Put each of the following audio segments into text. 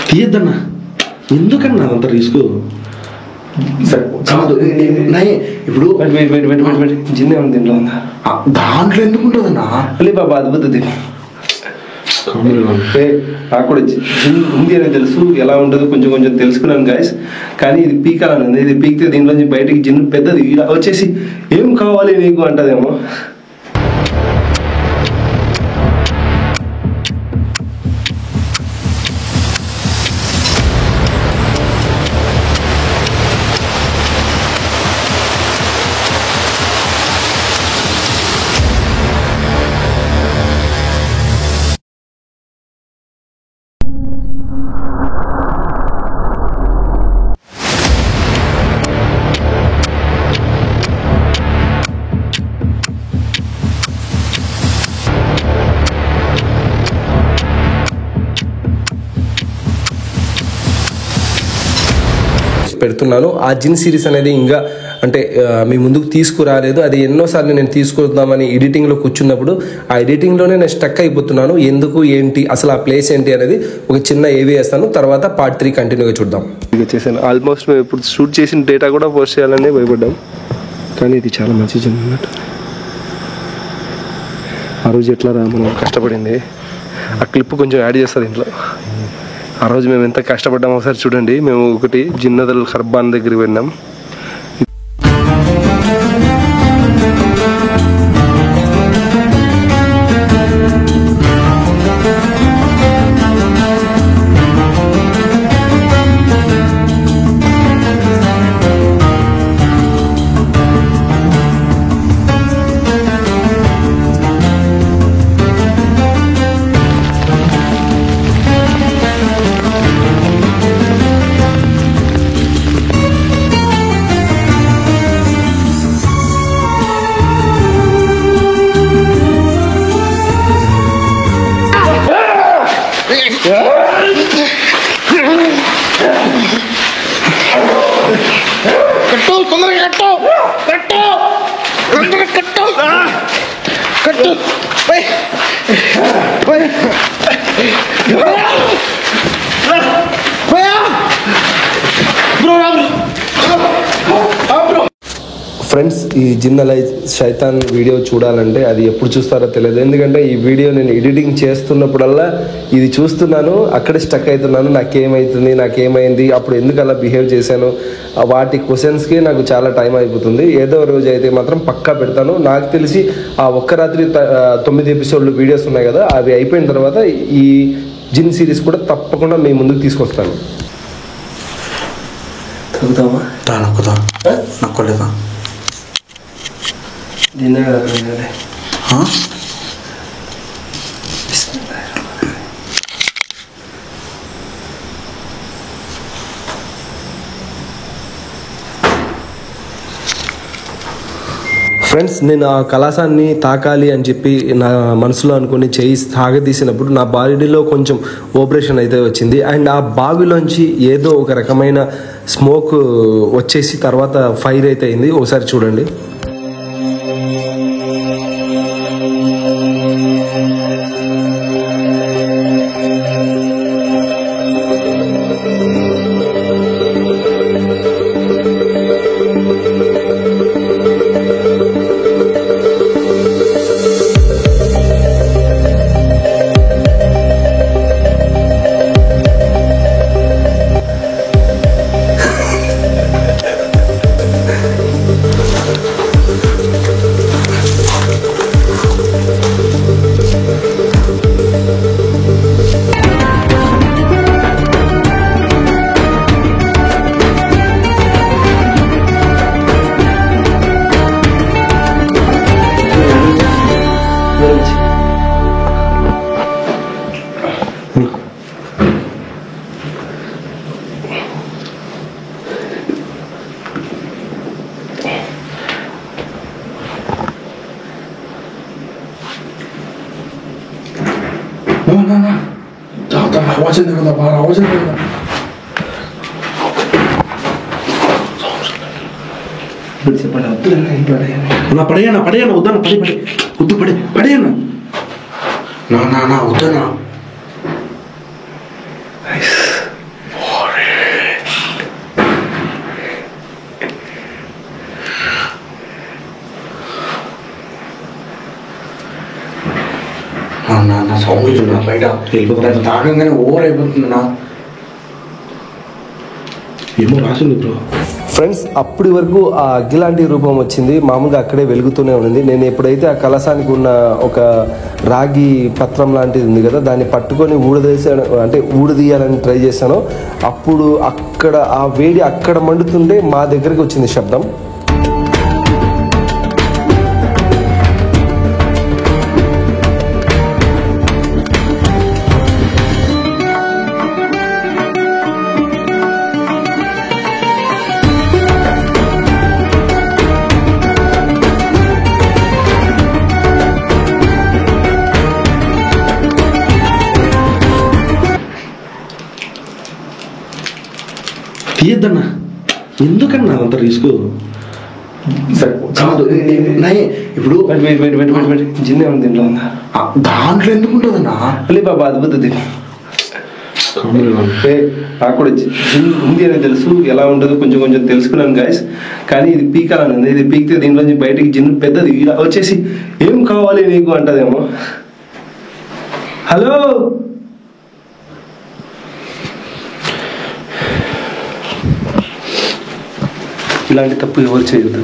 తీయద్దన్నా, ఎందుకన్నా అంత రిస్క్? ఇప్పుడు జిన్నే ఉంది దీంట్లో. దాంట్లో ఎందుకు ఉంటుందన్నా? అలీ బాబా అద్భుతం. నాకు కూడా జిన్ ఉంది అని తెలుసు, ఎలా ఉంటుందో కొంచెం కొంచెం తెలుసుకున్నాను గాయస్. కానీ ఇది పీకాలని, ఇది పీకితే దీంట్లోంచి బయటికి జిన్ పెద్దది ఇలా వచ్చేసి ఏం కావాలి నీకు అంటదేమో. పెడుతున్నాను. ఆ జిన్ సిరీస్ అనేది ఇంకా అంటే మీ ముందుకు తీసుకురాలేదు. అది ఎన్నోసార్లు నేను తీసుకొద్దామని ఎడిటింగ్లో కూర్చున్నప్పుడు ఆ ఎడిటింగ్లోనే నేను స్టక్ అయిపోతున్నాను. ఎందుకు ఏంటి అసలు ఆ ప్లేస్ ఏంటి అనేది ఒక చిన్న ఏవి వేస్తాను, తర్వాత పార్ట్ 3 కంటిన్యూగా చూద్దాం. ఇక చేశాను ఆల్మోస్ట్. మేము ఇప్పుడు షూట్ చేసిన డేటా కూడా పోస్ట్ చేయాలని భయపడ్డాం, కానీ ఇది చాలా మంచి జిన్ అన్నట్టు. ఆ రోజు ఎట్లా మనం కష్టపడింది ఆ క్లిప్ కొంచెం యాడ్ చేస్తుంది ఇంట్లో. ఆ రోజు మేము ఎంత కష్టపడ్డామో ఒకసారి చూడండి. మేము ఒకటి జిన్నదల్ ఖర్బాన్ దగ్గరికి వెళ్ళాం. ఫ్రెండ్స్, ఈ జిన్నల శైతాన్ వీడియో చూడాలంటే అది ఎప్పుడు చూస్తారో తెలియదు. ఎందుకంటే ఈ వీడియో నేను ఎడిటింగ్ చేస్తున్నప్పుడల్లా ఇది చూస్తున్నాను, అక్కడే స్టక్ అవుతున్నాను. నాకేమైంది, అప్పుడు ఎందుకు అలా బిహేవ్ చేశాను, వాటి క్వశ్చన్స్కి నాకు చాలా టైం అయిపోతుంది. ఏదో రోజు అయితే మాత్రం పక్కా పెడతాను. నాకు తెలిసి ఆ ఒక్క రాత్రి 9 ఎపిసోడ్లు వీడియోస్ ఉన్నాయి కదా, అవి అయిపోయిన తర్వాత ఈ జిన్ సిరీస్ కూడా తప్పకుండా మీ ముందుకు తీసుకొస్తాను. నక్కలేదా? ఫ్రెండ్స్, నేను ఆ కలాసాన్ని తాకాలి అని చెప్పి నా మనసులో అనుకుని చేయి తాగదీసినప్పుడు నా బాడీలో కొంచెం ఓపరేషన్ అయితే వచ్చింది. అండ్ ఆ బావిలోంచి ఏదో ఒక రకమైన స్మోక్ వచ్చేసి తర్వాత ఫైర్ అయితే అయింది. ఒకసారి చూడండి. ना जाता आवाज नहीं करता बाहर आवाज नहीं करता ना पड़ेगा ना उधर ना पड़े उधर पड़े ना उधर ना నా సౌండ్ చూడ బయట వెళ్ళిపోతుంది తాగంగానే ఓవర్ అయిపోతుంది నా ఏమో రాసింది బ్రో. ఫ్రెండ్స్ అప్పటి వరకు ఆ అగ్గిలాంటి రూపం వచ్చింది, మామూలుగా అక్కడే వెలుగుతూనే ఉంది. నేను ఎప్పుడైతే ఆ కలశానికి ఉన్న ఒక రాగి పత్రం లాంటిది ఉంది కదా, దాన్ని పట్టుకొని ఊడదీయాలని ట్రై చేశాను. అప్పుడు అక్కడ ఆ వేడి అక్కడ మండుతుంటే మా దగ్గరికి వచ్చింది శబ్దం. తీయద్దన్నా, ఎందుకన్నా అంత రిస్క్ కాదు. ఇప్పుడు జిన్నే ఉంది దీంట్లో దాంట్లో ఎందుకు ఉంటుందన్నా? బాబా అద్భుతం నాకు కూడా జిన్ ఉంది అని తెలుసు, ఎలా ఉంటుందో కొంచెం కొంచెం తెలుసుకున్నాను గాయస్. కానీ ఇది పీకాలని ఉంది, ఇది పీకితే దీంట్లోంచి బయటికి జిన్ పెద్దది ఇలా వచ్చేసి ఏం కావాలి నీకు అంటదేమో. హలో ఇలాంటి తప్పు ఎవరు చేయొద్దు.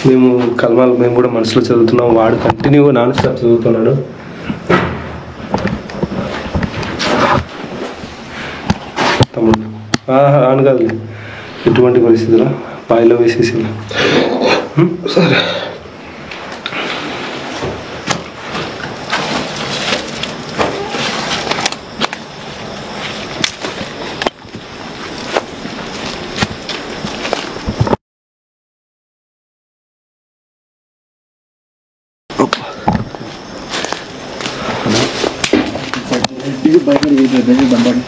మేము కల్మాలు మేము కూడా మనసులో చదువుతున్నాం, వాడు కంటిన్యూగా నాన్ స్టాప్ చదువుతున్నాడు. తమ్ముడు ఆను కాదు, ఎటువంటి పరిస్థితుల్లో బాయిలో వేసేసి సరే ఇది బయట బండి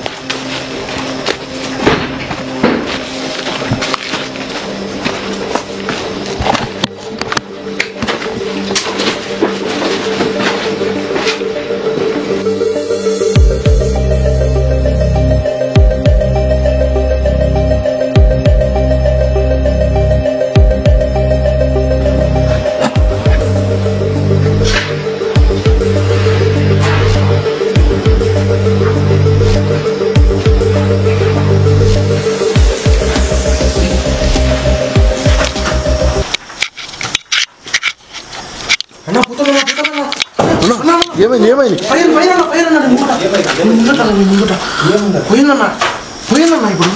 ఏమైంది పోయిందన్నా ఇప్పుడు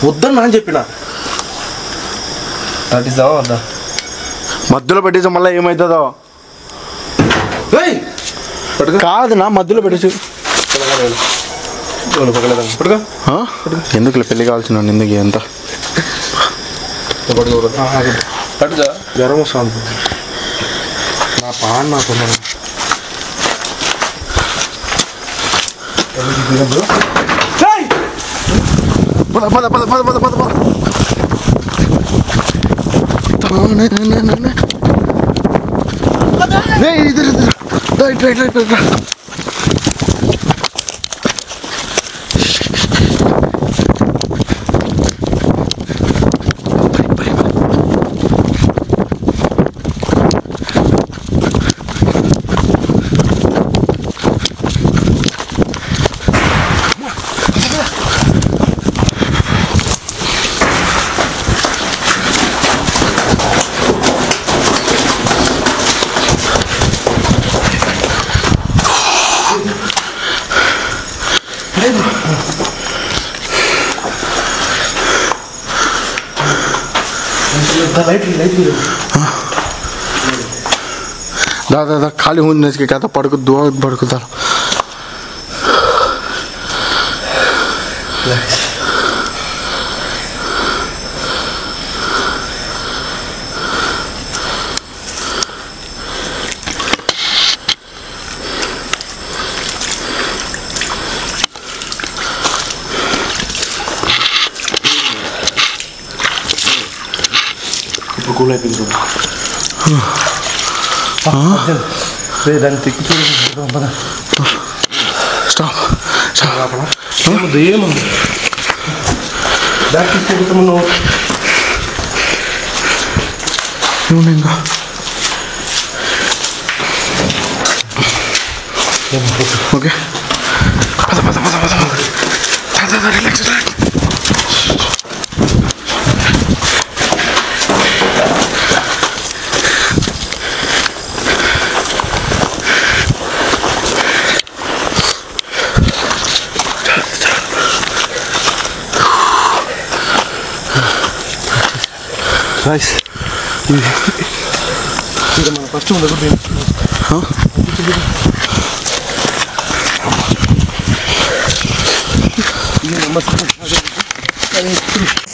వద్దన్నా అని చెప్పిన వద్దా మధ్యలో పెట్టేసి మళ్ళీ ఏమవుతుందో కాదు నా మధ్యలో పెట్టేసి ఎందుకు పెళ్లి కావాల్సిన ఎందుకు ఎంత జ్వరం వస్తుంది నా పాన్ నాకు दादा खाली होने के कहता पड़ को दुआ भड़कता ఇప్పుడు కూల్ అయిపోయింది చూడు. దాన్ని తిక్కి చూడు. స్టాప్ ఏముంది ఏముంది దానికి తీసుకుంటాము. ఏముంది ఇంకా ఓకే పద పద పద పద పద రిలాక్స్ రిలాక్స్. Guys, ఇది మన ఫస్ట్ ఉండదు.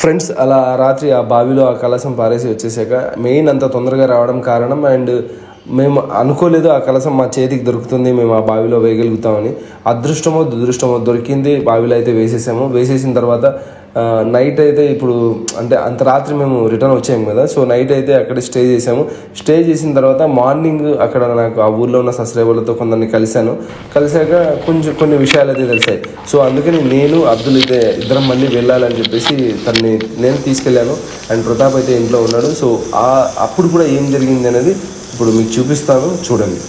ఫ్రెండ్స్ అలా రాత్రి ఆ బావిలో ఆ కలశం పారేసి వచ్చేసాక మెయిన్ అంత తొందరగా రావడం కారణం, అండ్ మేము అనుకోలేదు ఆ కలశం మా చేతికి దొరుకుతుంది, మేము ఆ బావిలో వేయగలుగుతామని. అదృష్టమో దురదృష్టమో దొరికింది, బావిలో అయితే వేసేసాము. వేసేసిన తర్వాత నైట్ అయితే ఇప్పుడు అంటే అంత రాత్రి మేము రిటర్న్ వచ్చాము కదా, సో నైట్ అయితే అక్కడే స్టే చేసాము. స్టే చేసిన తర్వాత మార్నింగ్ అక్కడ నాకు ఆ ఊర్లో ఉన్న సబ్స్క్రైబర్లతో కొందరిని కలిసాక కొన్ని విషయాలు అయితే తెలిసాయి. సో అందుకని నేను అబ్దుల్ అయితే ఇద్దరం మళ్ళీ వెళ్ళాలని చెప్పేసి తనని నేను తీసుకెళ్ళాను. అండ్ ప్రతాప్ అయితే ఇంట్లో ఉన్నాడు. సో అప్పుడు కూడా ఏం జరిగింది అనేది ఇప్పుడు మీకు చూపిస్తాను, చూడండి.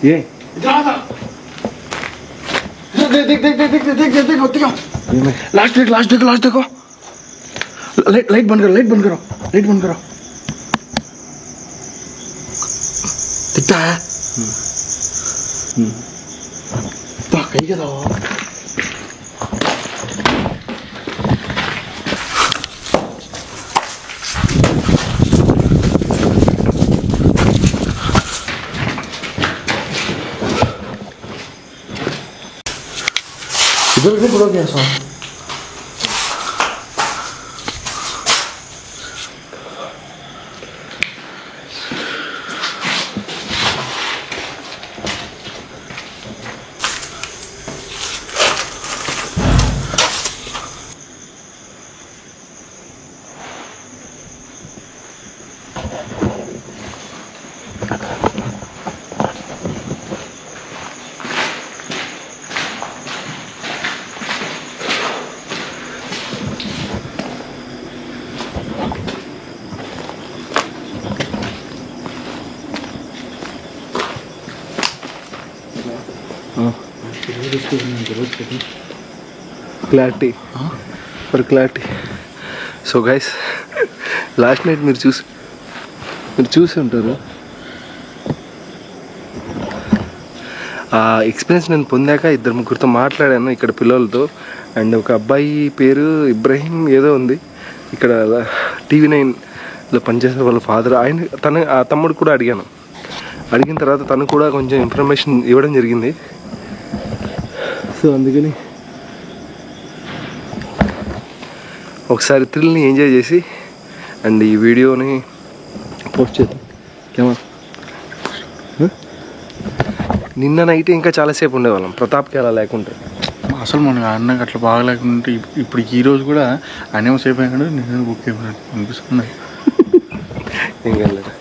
ये देख लास्ट देखो लाइट बंद करो दिखता है कहीं के दो इधर क्यों पड़ा गया so clarity for clarity. So guys last night మీరు చూసి ఉంటారు. ఆ ఎక్స్పీరియన్స్ నేను పొందాక 2-3 మాట్లాడాను ఇక్కడ పిల్లలతో. అండ్ ఒక అబ్బాయి పేరు ఇబ్రహీం ఏదో ఉంది, ఇక్కడ TV9లో పనిచేసే వాళ్ళ ఫాదర్. ఆ తమ్ముడు కూడా అడిగిన తర్వాత తను కూడా కొంచెం ఇన్ఫర్మేషన్ ఇవ్వడం జరిగింది. సో అందుకని ఒకసారి థ్రిల్ని ఎంజాయ్ చేసి అండ్ ఈ వీడియోని పోస్ట్ చేద్దాం. నిన్న నైట్ ఇంకా చాలాసేపు ఉండేవాళ్ళం ప్రతాప్కి అలా లేకుంటే. అసలు మనకి అన్నకి అట్లా బాగా లేకుంటే ఇప్పుడు ఈరోజు కూడా ఆయన సేపు అయినాడు, నేను బుక్ అయిపోయినట్టు అనిపిస్తుంది. ఏం కాలేదు.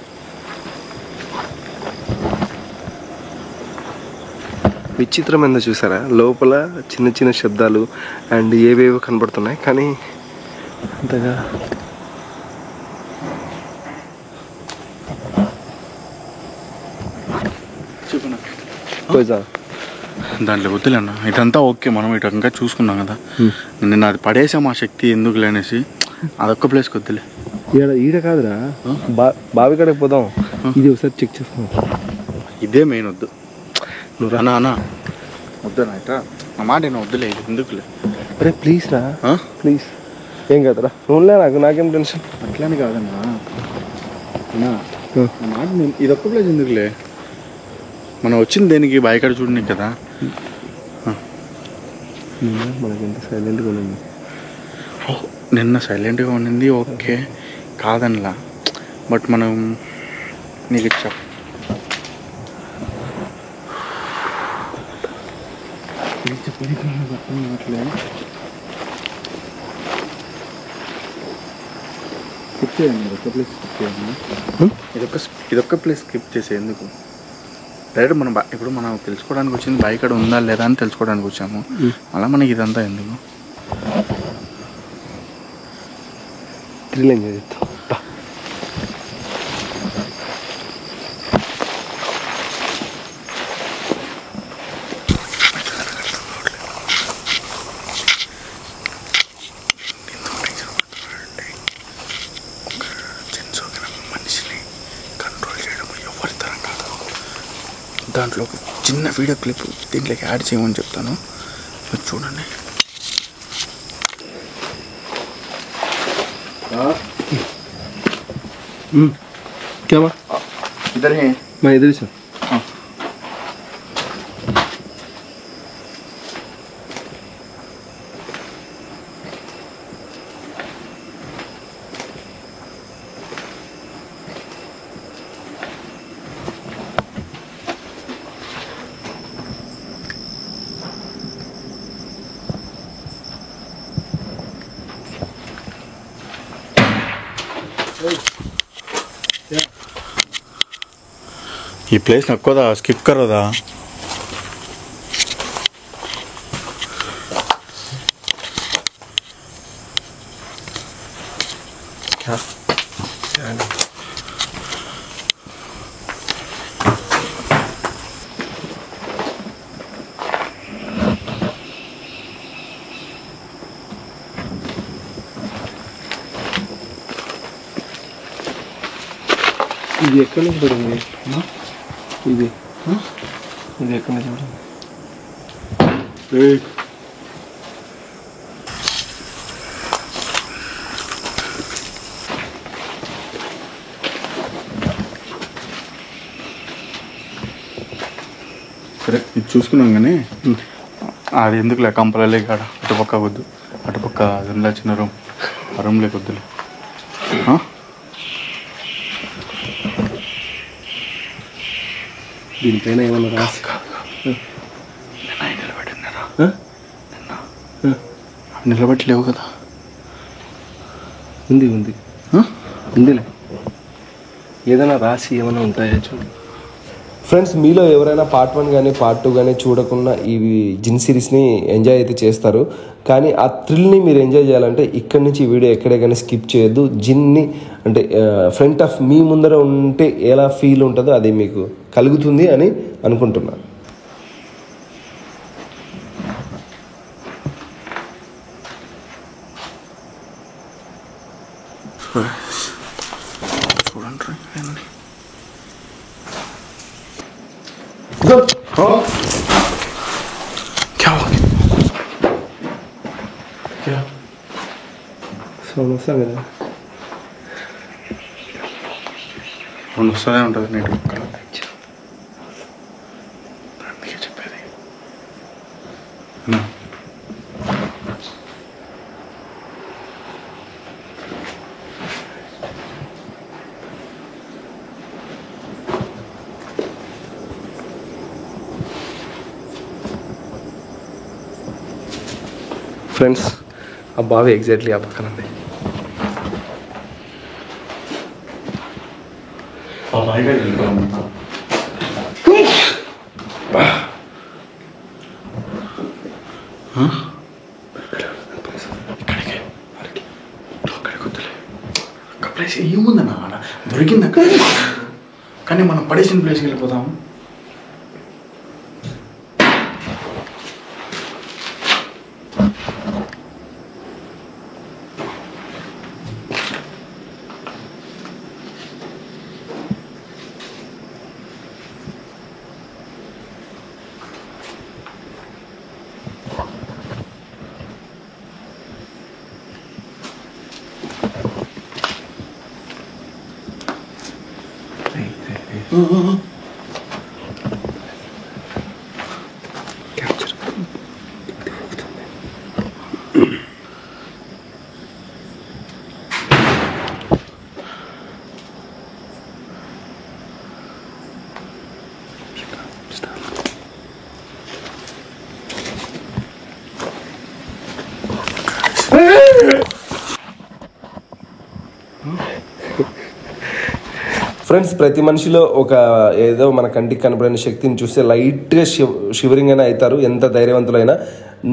విచిత్రం ఏందో చూసారా, లోపల చిన్న చిన్న శబ్దాలు అండ్ ఏవేవో కనబడుతున్నాయి, కానీ అంతగా దాంట్లో వద్దులేన్న, ఇదంతా ఓకే, మనం ఇటు ఇంకా చూసుకున్నాం కదా. నేను అది పడేసాం ఆ శక్తి ఎందుకు లేనేసి, అదొక్క ప్లేస్కి వద్దులే. ఈడ కాదురా, బావి కాడకి పోదాం. ఇది ఒకసారి చెక్ చేస్తాం. ఇదే మెయిన్ వద్దు. నువ్వు రానా అన్న వద్దునా, ఇట్లా నా మాట నేను వద్దులే, ఇది ఎందుకులే. అరే ప్లీజ్ రా, ప్లీజ్. ఏం కాదురా, నువ్వులే, నాకేం టెన్షన్. అట్లానే కాదన్నా నా మాట, ఇదొక్క ప్లేస్ ఎందుకులే, మనం వచ్చింది దేనికి బాయికాడ చూడని కదా. మనకి ఎంత సైలెంట్గా ఉంది. నిన్న సైలెంట్గా ఉండింది ఓకే కాదనలా, బట్ మనం నీకు ఇదొక్క ప్లేస్ స్కిప్ చేసే ఎందుకు. డైరెక్ట్ మనం ఇప్పుడు మనం తెలుసుకోవడానికి వచ్చింది బాయికాడ ఉందా లేదా అని తెలుసుకోవడానికి వచ్చాము, అలా మనకి ఇదంతా ఎందుకు. థ్రిల్ ఎంజాయ్ చేద్దాం. దాంట్లో ఒక చిన్న వీడియో క్లిప్ దీంట్లోకి యాడ్ చేయమని చెప్తాను, మీరు చూడండి. क्या हुआ? इधर है, मैं इधर से. ఈ ప్లేస్ నక్కోదా, స్కిప్ కరోదా. ఇది ఎక్కడి నుంచి పడింది? ఇది ఎక్కడి నుంచి పడింది? సరే ఇది చూసుకున్నాం కానీ అది ఎందుకులే, కంపలలే కాడ అటుపక్క వద్దు, అటుపక్క అదిలా చిన్న రూమ్, ఆ రూమ్లోకి వద్దులే. దీనిపైన ఏమన్నా రాసి నిలబెట్టలేవు కదా. ఉందిలే, ఏదైనా రాసి ఏమైనా ఉంటాయా చూడు. ఫ్రెండ్స్, మీలో ఎవరైనా పార్ట్ 1 కానీ పార్ట్ 2 కానీ చూడకుండా ఈ జిన్ సిరీస్ని ఎంజాయ్ అయితే చేస్తారు. కానీ ఆ థ్రిల్ని మీరు ఎంజాయ్ చేయాలంటే ఇక్కడి నుంచి ఈ వీడియో ఎక్కడే కానీ స్కిప్ చేయొద్దు. జిన్ని అంటే ఫ్రంట్ ఆఫ్ మీ ముందర ఉంటే ఎలా ఫీల్ ఉంటుందో అది మీకు కలుగుతుంది అని అనుకుంటున్నాను. చూడండి సమస్య కదా వస్తూనే ఉంటుంది నీటి ముక్కలు. అందుకే చెప్పేది. ఫ్రెండ్స్, ఆ బావి ఎగ్జాక్ట్లీ ఆ పక్కన ఉంది. ప్లేస్ ఏముందన్న ఆడ దొరికింది అక్కడ, కానీ మనం పడేసిన ప్లేస్కి వెళ్ళిపోతాము. ఫ్రెండ్స్, ప్రతి మనిషిలో ఒక ఏదో మన కంటికి కనబడిన శక్తిని చూస్తే లైట్గా షివరింగ్ అయినా అవుతారు, ఎంత ధైర్యవంతులైనా.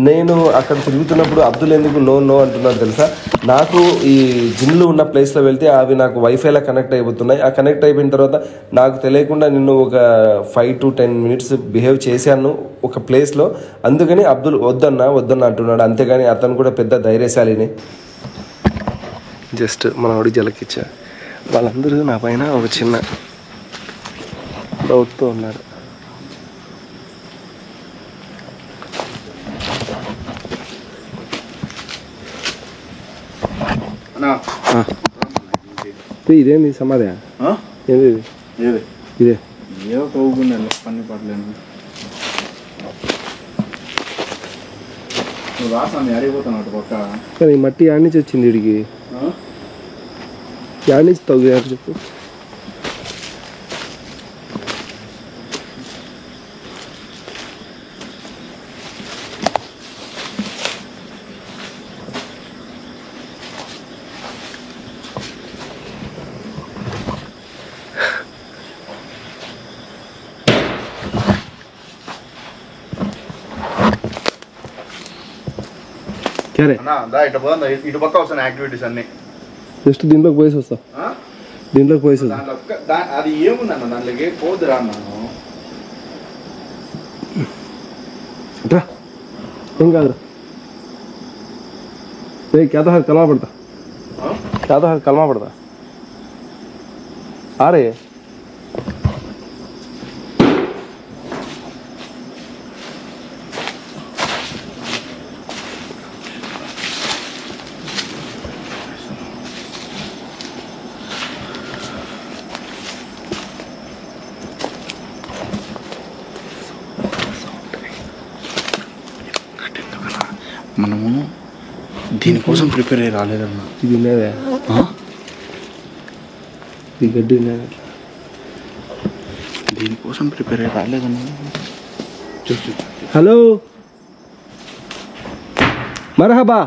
నేను అక్కడ తిరుగుతున్నప్పుడు అబ్దుల్ ఎందుకు నో నో అంటున్నాడు తెలుసా? నాకు ఈ జిన్లు ఉన్న ప్లేస్లో వెళ్తే అవి నాకు వైఫైలా కనెక్ట్ అయిపోతున్నాయి. ఆ కనెక్ట్ అయిపోయిన తర్వాత నాకు తెలియకుండా నిన్ను ఒక 5 to 10 minutes బిహేవ్ చేశాను ఒక ప్లేస్లో. అందుకని అబ్దుల్ వద్దన్నా అంటున్నాడు. అంతేగాని అతను కూడా పెద్ద ధైర్యశాలిని. జస్ట్ మనవాడి జలకిచ్చా. వాళ్ళందరూ నా పైన ఒక చిన్న డౌట్తో ఉన్నారు. ఇదేంది సమాధి? ఏది ఇదే ఏదో తవ్వుకున్నాను పని పడలేను. నువ్వు రాసాను అడిగిపోతాను అటు పక్క. కానీ ఈ మట్టి యాడ్ నుంచి వచ్చింది వీడికి, యాడ్ నుంచి తవ్వుయారు చెప్పు. ఇటు పక్క వస్తాను యాక్టివిటీస్ అన్ని. జస్ట్ దీంట్లోకి పోయేసి వస్తా, దీంట్లోకి పోయేసి వస్తా. అది ఏముందన్న దాంట్లోకి పోదురా అన్నాను. ఏం కాదురా, क्या तो हर कलमा पड़ता, क्या तो हर कलमा पड़ता आ रहे है. మనము దీనికోసం ప్రిపేర్ అయ్యి రాలేదన్నా. ఇది ఉన్నదే, ఇది గడ్డి ఉన్నది, దీనికోసం ప్రిపేర్ అయ్యి రాలేదన్నా. హలో మర్హబా.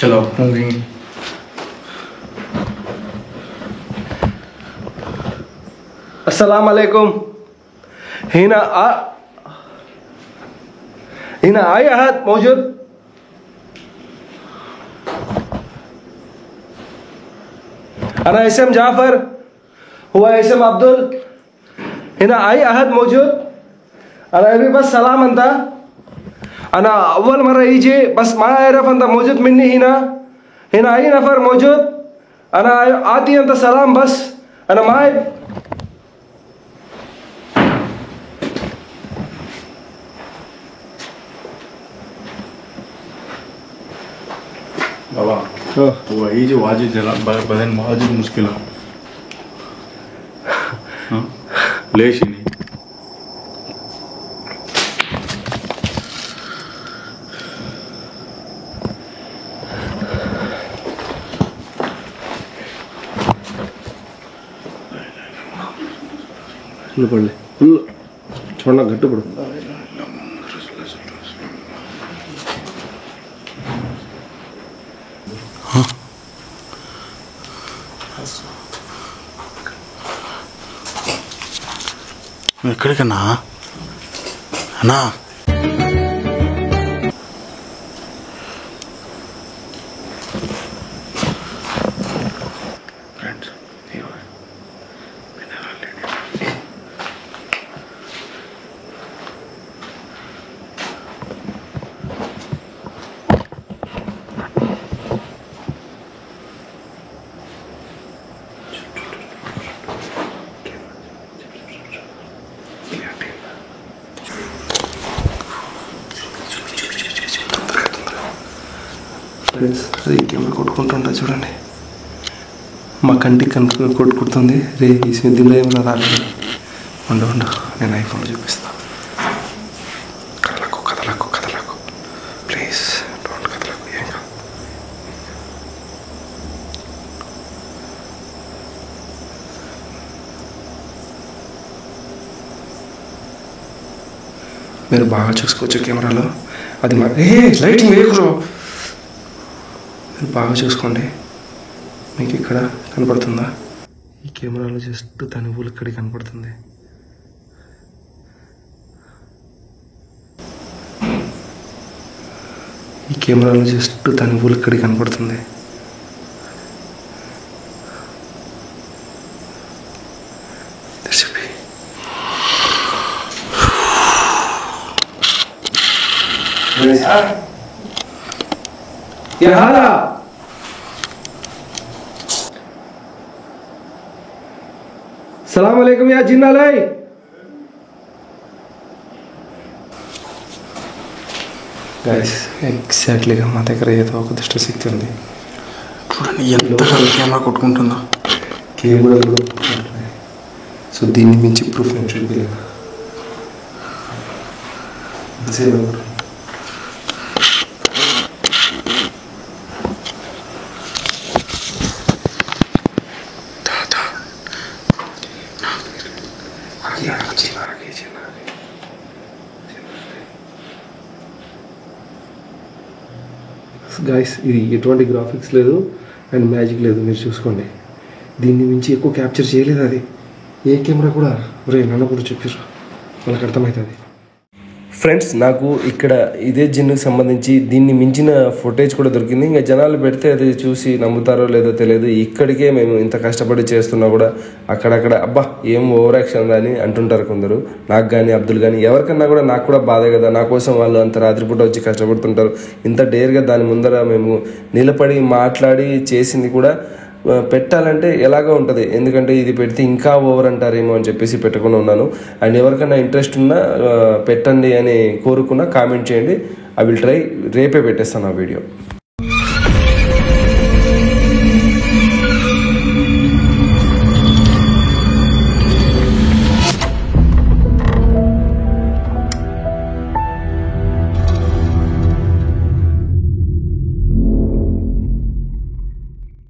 चलो मूविंग अस्सलाम वालेकुम हिना आई अहद मौजूद अना इसम जाफर हुआ इसम अब्दुल हिना आई अहद मौजूद अना अभी बस सलाम अंता अना अव्वल मर्रा यीजी बस मा आरफ अंता मौजूद मिन्नी हिना आई नफर मौजूद अना आती अंता सलाम बस अना मा बाबा वही जो वाजिब जला बदन वाजिब मुश्किल हो लेश ही नहीं फुल पड़ले फुल छोड़ना घट्टू पड़ो ఎక్కడికన్నా అన్నా ఫ్రెండ్స్ ఫ్రెండ్స్ అది కెమెరా కొట్టుకుంటుంటా చూడండి మా కంటికి కొట్టుకుంటుంది రే ఈ దీనిలో ఏమైనా రాలేదు ఉండు నేను ఐఫోన్లో చూపిస్తాను కదలకు ప్లీజ్ డోంట్ కదలకు ఏం కాదు మీరు బాగా చూసుకోవచ్చు కెమెరాలో అది లైటింగ్ వేయకూడదు బాగా చూసుకోండి మీకు ఇక్కడ కనపడుతుందా ఈ కెమెరాలో జస్ట్ దాని ఊళ్ళు ఇక్కడికి కనపడుతుంది ఈ కెమెరాలో జస్ట్ దాని ఊళ్ళు ఇక్కడికి కనపడుతుంది क्या हाल है सलाम अलैकुम या जिन्नालाई गाइस ఎగ్జాక్ట్లీగా మా దగ్గర ఏదో ఒక దుష్టశక్తి ఉంది చూడండి ఎంత కెమెరా కొట్టుకుంటుందో కెమెరా కూడా సో దీన్ని మించి ప్రూఫ్ నేను చూపించలేదు గాయస్ ఇది ఎటువంటి గ్రాఫిక్స్ లేదు అండ్ మ్యాజిక్ లేదు మీరు చూసుకోండి దీన్ని మించి ఎక్కువ క్యాప్చర్ చేయలేదు అది ఏ కెమెరా కూడా నన్ను కూడా చెప్పారు వాళ్ళకి అర్థమవుతుంది ఫ్రెండ్స్ నాకు ఇక్కడ ఇదే జిన్నుకి సంబంధించి దీన్ని మించిన ఫుటేజ్ కూడా దొరికింది ఇంకా జనాలు పెడితే అది చూసి నమ్ముతారో లేదో తెలియదు ఇక్కడికే మేము ఇంత కష్టపడి చేస్తున్నా కూడా అక్కడక్కడ అబ్బా ఏం ఓవర్ యాక్షన్ అని అంటుంటారు కొందరు నాకు కానీ అబ్దుల్ కానీ ఎవరికన్నా కూడా నాకు కూడా బాధే కదా నా కోసం వాళ్ళు అంత రాత్రిపూట వచ్చి కష్టపడుతుంటారు ఇంత డేర్గా దాని ముందర మేము నిలబడి మాట్లాడి చేసింది కూడా పెట్టాలంటే ఎలాగో ఉంటుంది ఎందుకంటే ఇది పెడితే ఇంకా ఓవర్ అంటారేమో అని చెప్పేసి పెట్టుకుని ఉన్నాను అండ్ ఎవరికైనా ఇంట్రెస్ట్ ఉన్నా పెట్టండి అని కోరుకున్నా కామెంట్ చేయండి ఐ విల్ ట్రై రేపే పెట్టేస్తాను ఆ వీడియో